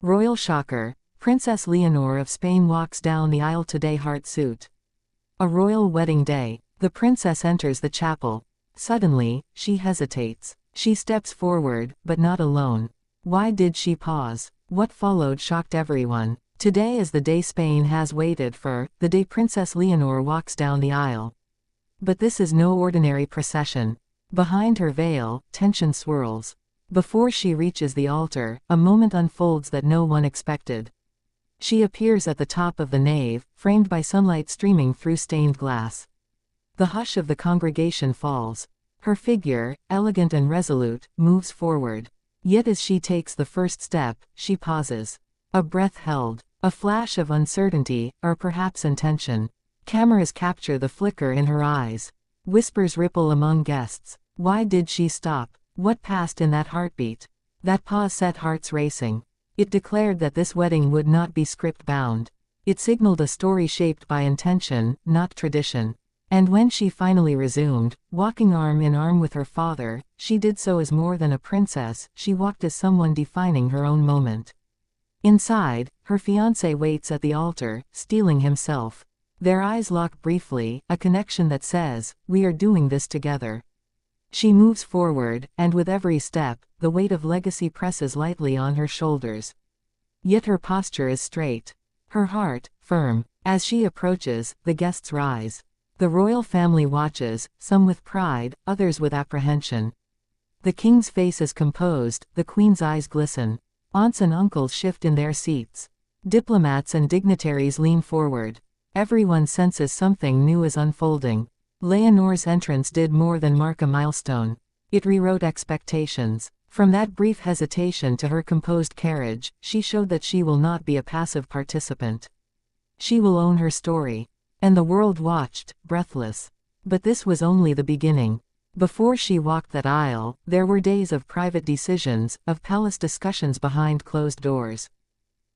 Royal shocker. Princess Leonor of Spain walks down the aisle today heart suit. A royal wedding day. The princess enters the chapel. Suddenly, she hesitates. She steps forward, but not alone. Why did she pause? What followed shocked everyone. Today is the day Spain has waited for, the day Princess Leonor walks down the aisle. But this is no ordinary procession. Behind her veil, tension swirls. Before she reaches the altar, a moment unfolds that no one expected. She appears at the top of the nave, framed by sunlight streaming through stained glass. The hush of the congregation falls. Her figure, elegant and resolute, moves forward. Yet as she takes the first step, she pauses. A breath held. A flash of uncertainty, or perhaps intention. Cameras capture the flicker in her eyes. Whispers ripple among guests. Why did she stop? What passed in that heartbeat? That pause set hearts racing. It declared that this wedding would not be script-bound. It signaled a story shaped by intention, not tradition. And when she finally resumed, walking arm in arm with her father, she did so as more than a princess, she walked as someone defining her own moment. Inside, her fiancé waits at the altar, steeling himself. Their eyes lock briefly, a connection that says, "We are doing this together." She moves forward, and with every step, the weight of legacy presses lightly on her shoulders. Yet her posture is straight. Her heart, firm. As she approaches, the guests rise. The royal family watches, some with pride, others with apprehension. The king's face is composed, the queen's eyes glisten. Aunts and uncles shift in their seats. Diplomats and dignitaries lean forward. Everyone senses something new is unfolding. Leonor's entrance did more than mark a milestone. It rewrote expectations. From that brief hesitation to her composed carriage, she showed that she will not be a passive participant. She will own her story. And the world watched, breathless. But this was only the beginning. Before she walked that aisle, there were days of private decisions, of palace discussions behind closed doors.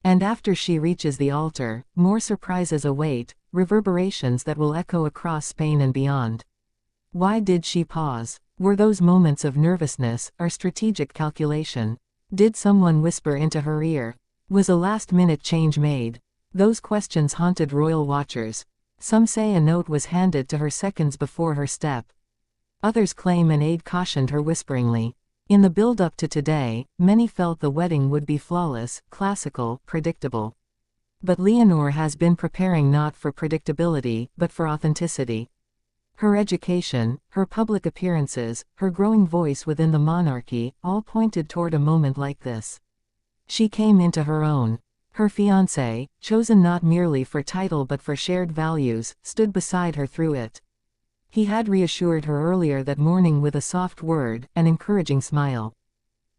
And after she reaches the altar, more surprises await, reverberations that will echo across Spain and beyond. Why did she pause? Were those moments of nervousness, or strategic calculation? Did someone whisper into her ear? Was a last-minute change made? Those questions haunted royal watchers. Some say a note was handed to her seconds before her step. Others claim an aide cautioned her whisperingly. In the build-up to today, many felt the wedding would be flawless, classical, predictable. But Leonor has been preparing not for predictability, but for authenticity. Her education, her public appearances, her growing voice within the monarchy, all pointed toward a moment like this. She came into her own. Her fiancé, chosen not merely for title but for shared values, stood beside her through it. He had reassured her earlier that morning with a soft word, an encouraging smile.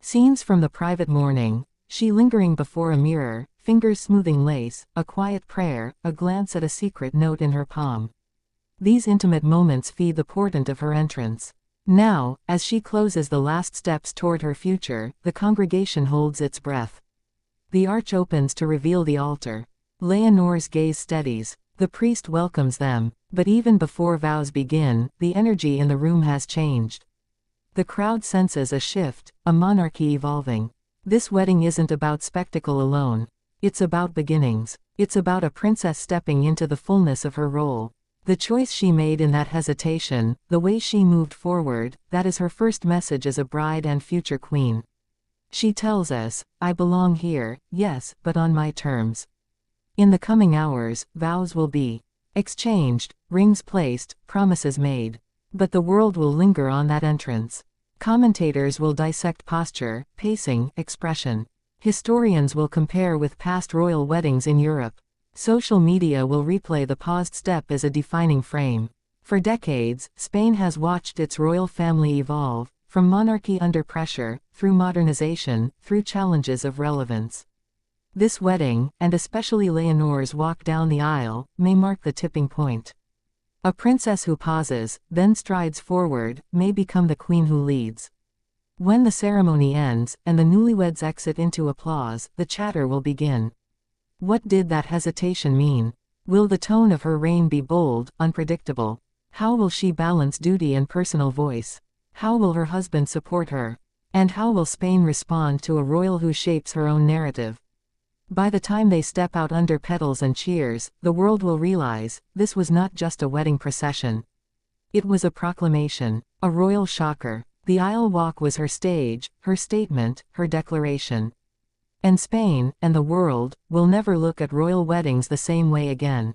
Scenes from the private morning, she lingering before a mirror, fingers smoothing lace, a quiet prayer, a glance at a secret note in her palm. These intimate moments feed the portent of her entrance. Now, as she closes the last steps toward her future, the congregation holds its breath. The arch opens to reveal the altar. Leonor's gaze steadies. The priest welcomes them. But even before vows begin, the energy in the room has changed. The crowd senses a shift, a monarchy evolving. This wedding isn't about spectacle alone. It's about beginnings. It's about a princess stepping into the fullness of her role. The choice she made in that hesitation, the way she moved forward, that is her first message as a bride and future queen. She tells us, "I belong here, yes, but on my terms." In the coming hours, vows will be exchanged, rings placed, promises made. But the world will linger on that entrance. Commentators will dissect posture, pacing, expression. Historians will compare with past royal weddings in Europe. Social media will replay the paused step as a defining frame. For decades, Spain has watched its royal family evolve, from monarchy under pressure, through modernization, through challenges of relevance. This wedding, and especially Leonor's walk down the aisle, may mark the tipping point. A princess who pauses, then strides forward, may become the queen who leads. When the ceremony ends, and the newlyweds exit into applause, the chatter will begin. What did that hesitation mean? Will the tone of her reign be bold, unpredictable? How will she balance duty and personal voice? How will her husband support her? And how will Spain respond to a royal who shapes her own narrative? By the time they step out under petals and cheers, the world will realize, this was not just a wedding procession. It was a proclamation, a royal shocker. The aisle walk was her stage, her statement, her declaration. And Spain, and the world, will never look at royal weddings the same way again.